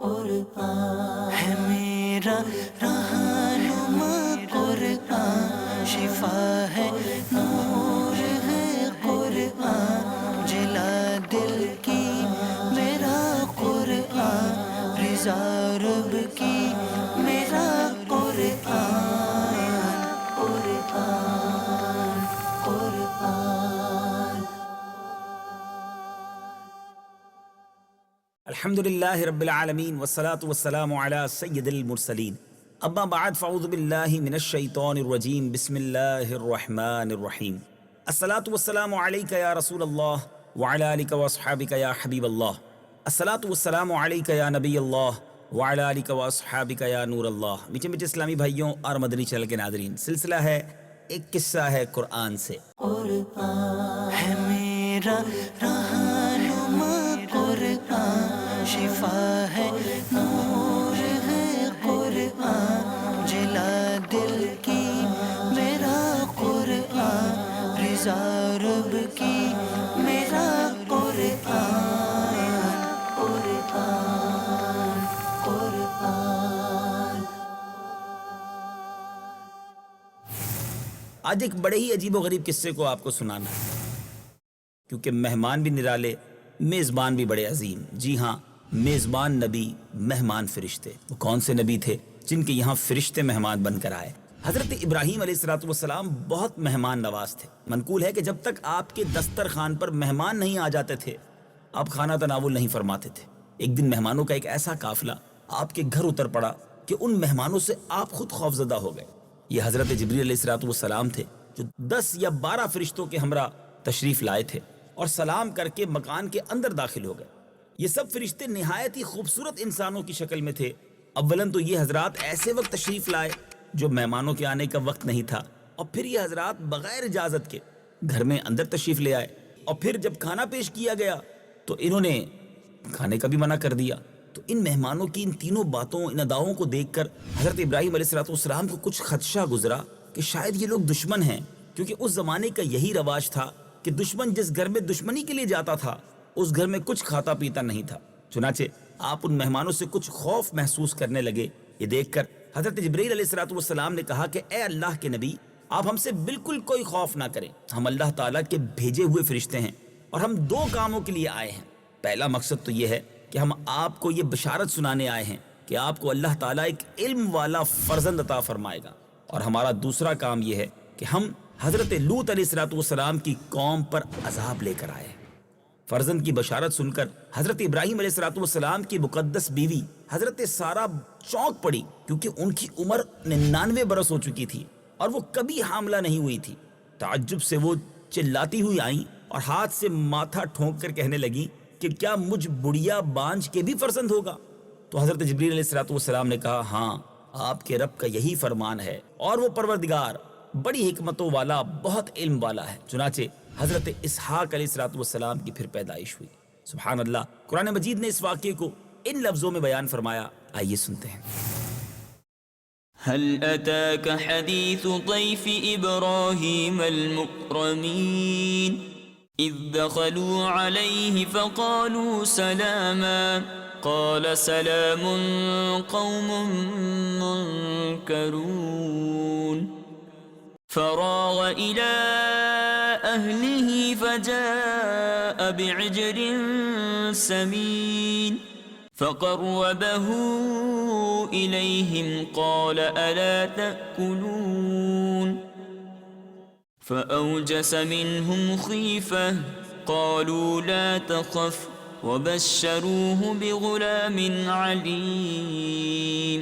قرآن ہے میرا رہنما، قرآن شفا ہے، نور ہے قرآن، جلا دل کی میرا قرآن، رضا رب کی میرا قرآن، قرآن قرآن۔ الحمدللہ رب العالمین والصلاة والسلام علی سید المرسلین، اما بعد فاعوذ باللہ من الشیطان الرجیم، بسم اللہ الرحمن الرحیم۔ الصلاة والسلام علیکہ یا رسول اللہ وعلی آلکہ واصحابکہ یا حبیب اللہ، الصلاة والسلام علیکہ یا نبی اللہ وعلی آلکہ واصحابکہ یا نور اللہ۔ میٹھے میٹھے اسلامی بھائیوں اور مدنی چینل کے ناظرین، سلسلہ ہے ایک قصہ ہے قرآن سے۔ قرآن ہے میرا رہنما، قرآن شفا ہے، نور ہے قرآن، جلا دل کی میرا قرآن، رضا رب کی میرا قرآن، قرآن قرآن۔ آج ایک بڑے ہی عجیب و غریب قصے کو آپ کو سنانا ہے، کیونکہ مہمان بھی نرالے، میزبان بھی بڑے عظیم۔ جی ہاں، میزبان نبی، مہمان فرشتے۔ وہ کون سے نبی تھے جن کے یہاں فرشتے مہمان بن کر آئے؟ حضرت ابراہیم علیہ السلام بہت مہمان نواز تھے۔ منقول ہے کہ جب تک آپ کے دسترخوان پر مہمان نہیں آ جاتے تھے، آپ کھانا تناول نہیں فرماتے تھے۔ ایک دن مہمانوں کا ایک ایسا قافلہ آپ کے گھر اتر پڑا کہ ان مہمانوں سے آپ خود خوفزدہ ہو گئے۔ یہ حضرت جبریل علیہ السلام تھے جو 10 یا 12 فرشتوں کے ہمراہ تشریف لائے تھے اور سلام کر کے مکان کے اندر داخل ہو گئے۔ یہ سب فرشتے نہایت ہی خوبصورت انسانوں کی شکل میں تھے۔ اولاً تو یہ حضرات ایسے وقت تشریف لائے جو مہمانوں کے آنے کا وقت نہیں تھا، اور پھر یہ حضرات بغیر اجازت کے گھر میں اندر تشریف لے آئے، اور پھر جب کھانا پیش کیا گیا تو انہوں نے کھانے کا بھی منع کر دیا۔ تو ان مہمانوں کی ان تینوں باتوں، ان اداؤں کو دیکھ کر حضرت ابراہیم علیہ السلام کو کچھ خدشہ گزرا کہ شاید یہ لوگ دشمن ہیں، کیونکہ اس زمانے کا یہی رواج تھا کہ دشمن جس گھر میں دشمنی کے لیے جاتا تھا اس گھر میں کچھ کھاتا پیتا نہیں تھا۔ چنانچہ آپ ان مہمانوں سے کچھ خوف محسوس کرنے لگے۔ یہ دیکھ کر حضرت جبرائیل علیہ السلام نے کہا کہ اے اللہ کے نبی، آپ ہم سے بالکل کوئی خوف نہ کریں، ہم اللہ تعالیٰ کے بھیجے ہوئے فرشتے ہیں، اور ہم 2 کاموں کے لیے آئے ہیں۔ پہلا مقصد تو یہ ہے کہ ہم آپ کو یہ بشارت سنانے آئے ہیں کہ آپ کو اللہ تعالیٰ ایک علم والا فرزند عطا فرمائے گا، اور ہمارا دوسرا کام یہ ہے کہ ہم حضرت لوط علیہ السلام کی قوم پر عذاب لے کر آئے ہیں۔ فرزند کی بشارت سن کر حضرت ابراہیم علیہ السلام کی مقدس بیوی حضرت سارہ چونک پڑی، کیونکہ ان کی عمر 99 برس ہو چکی تھی اور وہ کبھی حاملہ نہیں ہوئی تھی۔ تعجب سے وہ چلاتی ہوئی آئیں اور ہاتھ سے ماتھا ٹھونک کر کہنے لگی کہ کیا مجھ بڑھیا بانجھ کے بھی فرزند ہوگا؟ تو حضرت جبریل علیہ السلام نے کہا، ہاں، آپ کے رب کا یہی فرمان ہے، اور وہ پروردگار بڑی حکمتوں والا، بہت علم والا ہے۔ چنانچہ حضرت اسحاق علیہ السلام کی پھر پیدائش ہوئی۔ سبحان اللہ، قرآن مجید نے اس واقعے کو ان لفظوں میں بیان فرمایا، آئیے سنتے ہیں۔ هل أتاك حديث ضيف إبراهيم المكرمين إذ دخلوا عليه فقالوا سلاما قال سلام قوم منكرون فراغ إلى أهله فجاء بعجل سمين فقربه إليهم قال ألا تأكلون فأوجس منهم خيفة قالوا لا تخف وبشروه بغلام عليم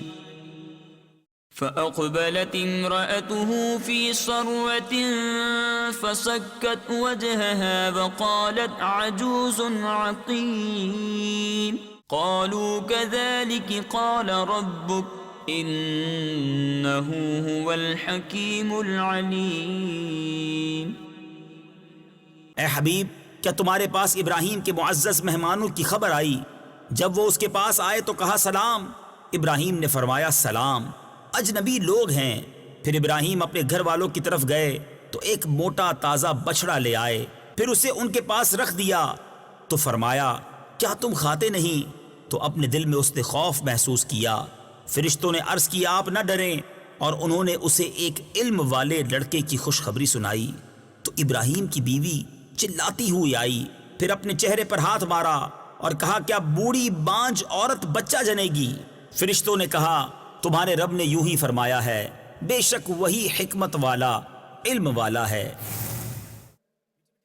فأقبلت امرأته في صرة فصكت وجهها وقالت عجوز عقيم قالوا كذلك قال ربك إنه هو الحكيم العليم۔ اے حبیب، کیا تمہارے پاس ابراہیم کے معزز مہمانوں کی خبر آئی؟ جب وہ اس کے پاس آئے تو کہا سلام۔ ابراہیم نے فرمایا سلام، اجنبی لوگ ہیں۔ پھر ابراہیم اپنے گھر والوں کی طرف گئے تو ایک موٹا تازہ بچڑا لے آئے، پھر اسے ان کے پاس رکھ دیا تو فرمایا کیا تم کھاتے نہیں؟ تو اپنے دل میں اس نے خوف محسوس کیا۔ فرشتوں نے عرض کیا آپ نہ ڈریں، اور انہوں نے اسے ایک علم والے لڑکے کی خوشخبری سنائی۔ تو ابراہیم کی بیوی چلاتی ہوئی آئی، پھر اپنے چہرے پر ہاتھ مارا اور کہا کیا بوڑھی بانجھ عورت بچہ جنے گی؟ فرشتوں نے کہا تمہارے رب نے یوں ہی فرمایا ہے، بے شک وہی حکمت والا علم والا ہے۔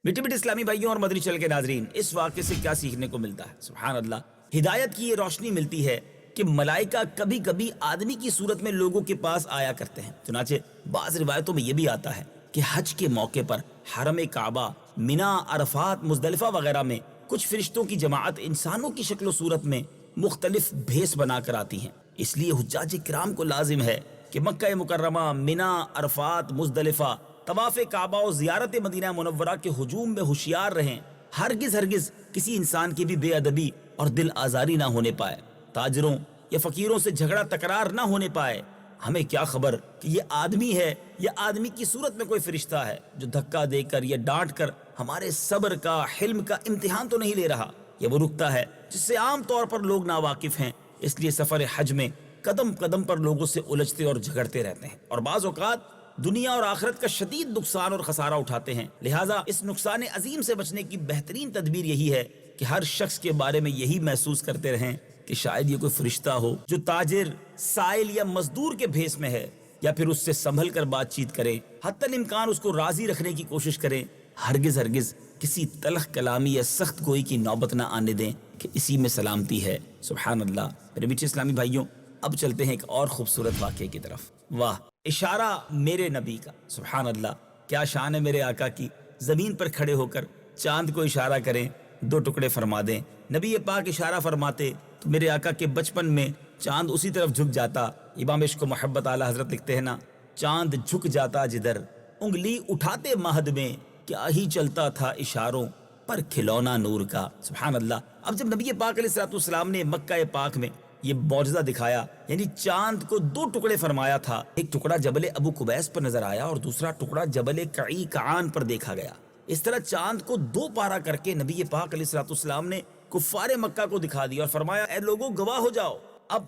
میٹھے میٹھے اسلامی بھائیوں اور مدنی چینل کے ناظرین، اس واقعے سے کیا سیکھنے کو ملتا ہے؟ سبحان اللہ، ہدایت کی یہ روشنی ملتی ہے کہ ملائکہ کبھی کبھی آدمی کی صورت میں لوگوں کے پاس آیا کرتے ہیں۔ چنانچہ بعض روایتوں میں یہ بھی آتا ہے کہ حج کے موقع پر حرم کعبہ، مینا، عرفات، مزدلفہ وغیرہ میں کچھ فرشتوں کی جماعت انسانوں کی شکل و صورت میں مختلف بھیس بنا کر آتی ہیں۔ اس لیے حجاج کرام کو لازم ہے کہ مکہ مکرمہ، مینا، عرفات، مزدلفہ، طواف کعبہ و زیارت مدینہ منورہ کے ہجوم میں ہوشیار رہیں، ہرگز کسی انسان کی بھی بے ادبی اور دل آزاری نہ ہونے پائے، تاجروں یا فقیروں سے جھگڑا تکرار نہ ہونے پائے۔ ہمیں کیا خبر کہ یہ آدمی ہے یا آدمی کی صورت میں کوئی فرشتہ ہے جو دھکا دے کر یا ڈانٹ کر ہمارے صبر کا، حلم کا امتحان تو نہیں لے رہا۔ یہ وہ نکتہ ہے جس سے عام طور پر لوگ ناواقف ہیں، اس لیے سفر حج میں قدم قدم پر لوگوں سے الجھتے اور جھگڑتے رہتے ہیں، اور بعض اوقات دنیا اور آخرت کا شدید نقصان اور خسارہ اٹھاتے ہیں۔ لہٰذا اس نقصان عظیم سے بچنے کی بہترین تدبیر یہی ہے کہ ہر شخص کے بارے میں یہی محسوس کرتے رہیں کہ شاید یہ کوئی فرشتہ ہو جو تاجر، سائل یا مزدور کے بھیس میں ہے، یا پھر اس سے سنبھل کر بات چیت کریں، حتی الامکان اس کو راضی رکھنے کی کوشش کریں۔ ہرگز کسی تلخ کلامی یا سخت گوئی کی نوبت نہ آنے دیں کہ اسی میں سلامتی ہے۔ سبحان اللہ۔ میرے میٹھے اسلامی بھائیوں، اب چلتے ہیں ایک اور خوبصورت واقعے کی طرف۔ واہ، اشارہ میرے نبی کا، سبحان اللہ، کیا شان ہے میرے آقا کی۔ زمین پر کھڑے ہو کر چاند کو اشارہ کریں، 2 ٹکڑے فرما دیں۔ نبی پاک اشارہ فرماتے تو میرے آقا کے بچپن میں چاند اسی طرف جھک جاتا۔ امام عشق و محبت اعلیٰ حضرت لکھتے ہیں نا، چاند جھک جاتا جدھر، انگلی اٹھاتے مہد میں، کیا ہی چلتا تھا اشاروں پر کھلونا نور کا۔ سبحان اللہ۔ اب جب نبی پاک علیہ السلام نے مکہ پاک میں یہ معجزہ دکھایا، یعنی چاند کو 2 ٹکڑے فرمایا تھا، ایک ٹکڑا جبل ابو قبیس پر نظر آیا اور دوسرا ٹکڑا جبل کعی کعان پر دیکھا گیا۔ اس طرح چاند کو 2 پارا کر کے نبی پاک علیہ السلام نے کفار مکہ کو دکھا دیا اور فرمایا اے لوگوں گواہ ہو جاؤ۔ اب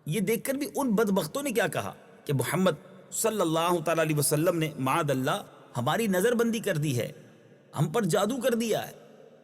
یہ دیکھ کر بھی ان بدبختوں نے کیا کہا کہ محمد صلی اللہ تعالی علیہ وسلم نے معاذ اللہ ہماری نظر بندی کر دی ہے، ہم پر جادو کر دیا ہے۔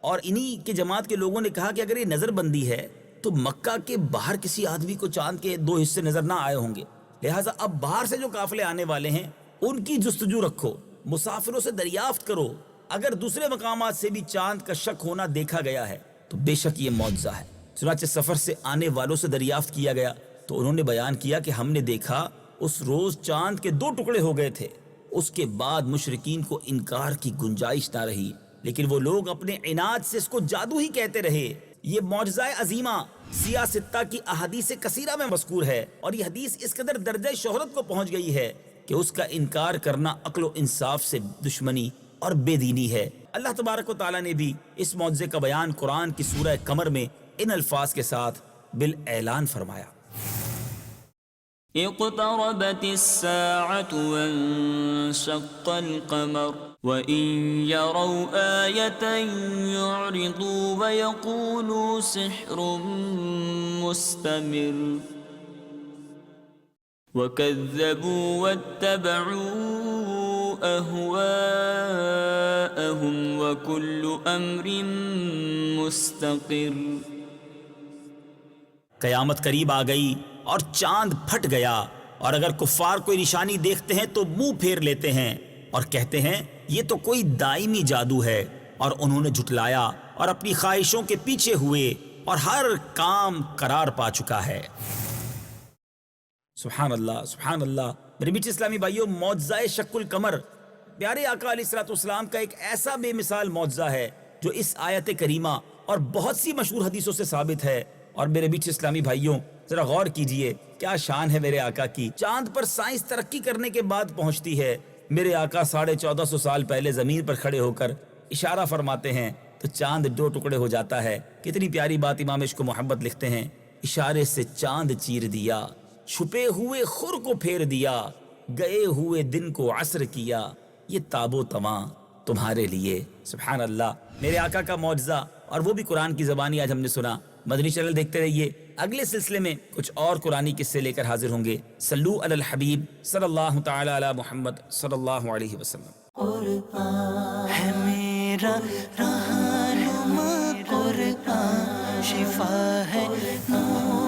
اور انہی کے جماعت کے لوگوں نے کہا کہ اگر یہ نظر بندی ہے تو مکہ کے باہر کسی آدمی کو چاند کے 2 حصے نظر نہ آئے ہوں گے، لہٰذا اب باہر سے جو قافلے آنے والے ہیں ان کی جستجو رکھو، مسافروں سے دریافت کرو، اگر دوسرے مقامات سے بھی چاند کا شک ہونا دیکھا گیا ہے تو بے شک یہ معجزہ ہے۔ چنانچہ سفر سے آنے والوں سے دریافت کیا گیا تو انہوں نے بیان کیا کہ ہم نے دیکھا اس روز چاند کے 2 ٹکڑے ہو گئے تھے۔ اس کے بعد مشرکین کو انکار کی گنجائش نہ رہی، لیکن وہ لوگ اپنے عناد سے اس کو جادو ہی کہتے رہے۔ یہ معجزہ عظیمہ سیاہ ستہ کی احادیث کثیرہ میں مذکور ہے، اور یہ حدیث اس قدر درجہ شہرت کو پہنچ گئی ہے کہ اس کا انکار کرنا عقل و انصاف سے دشمنی اور بے دینی ہے۔ اللہ تبارک و تعالیٰ نے بھی اس معجزے کا بیان قرآن کی سورہ قمر میں ان الفاظ کے ساتھ بالاعلان فرمایا۔ اقتربت الساعة وانشق القمر وإن يروا آية يعرضوا ويقولوا سحر مستمر وكذبوا واتبعوا أهواءهم وكل أمر مستقر۔ قیامت قریب آ گئی اور چاند پھٹ گیا، اور اگر کفار کوئی نشانی دیکھتے ہیں تو منہ پھیر لیتے ہیں اور کہتے ہیں یہ تو کوئی دائمی جادو ہے، اور انہوں نے جھٹلایا اور اپنی خواہشوں کے پیچھے ہوئے اور ہر کام قرار پا چکا ہے۔ سبحان اللہ، سبحان اللہ۔ میرے میٹھے اسلامی بھائیوں، معجزہ شق القمر پیارے آقا علیہ السلام کا ایک ایسا بے مثال معجزہ ہے جو اس آیت کریمہ اور بہت سی مشہور حدیثوں سے ثابت ہے۔ اور میرے میٹھے اسلامی بھائیوں، ذرا غور کیجئے، کیا شان ہے میرے آقا کی۔ چاند پر سائنس ترقی کرنے کے بعد پہنچتی ہے، میرے آقا 1450 سال پہلے زمین پر کھڑے ہو کر اشارہ فرماتے ہیں تو چاند 2 ٹکڑے ہو جاتا ہے۔ کتنی پیاری بات امام عشق و محبت لکھتے ہیں، اشارے سے چاند چیر دیا، چھپے ہوئے خور کو پھیر دیا، گئے ہوئے دن کو عصر کیا، یہ تاب و تواں تمہارے لیے۔ سبحان اللہ، میرے آقا کا معجزہ، اور وہ بھی قرآن کی زبانی آج ہم نے سنا۔ مدنی چینل دیکھتے رہیے، اگلے سلسلے میں کچھ اور قرآنی قصے لے کر حاضر ہوں گے. صلو علی الحبیب صلی اللہ تعالی علی محمد صلی اللہ علیہ وسلم. قرآن ہے میرا رہنما، قرآن شفا ہے نور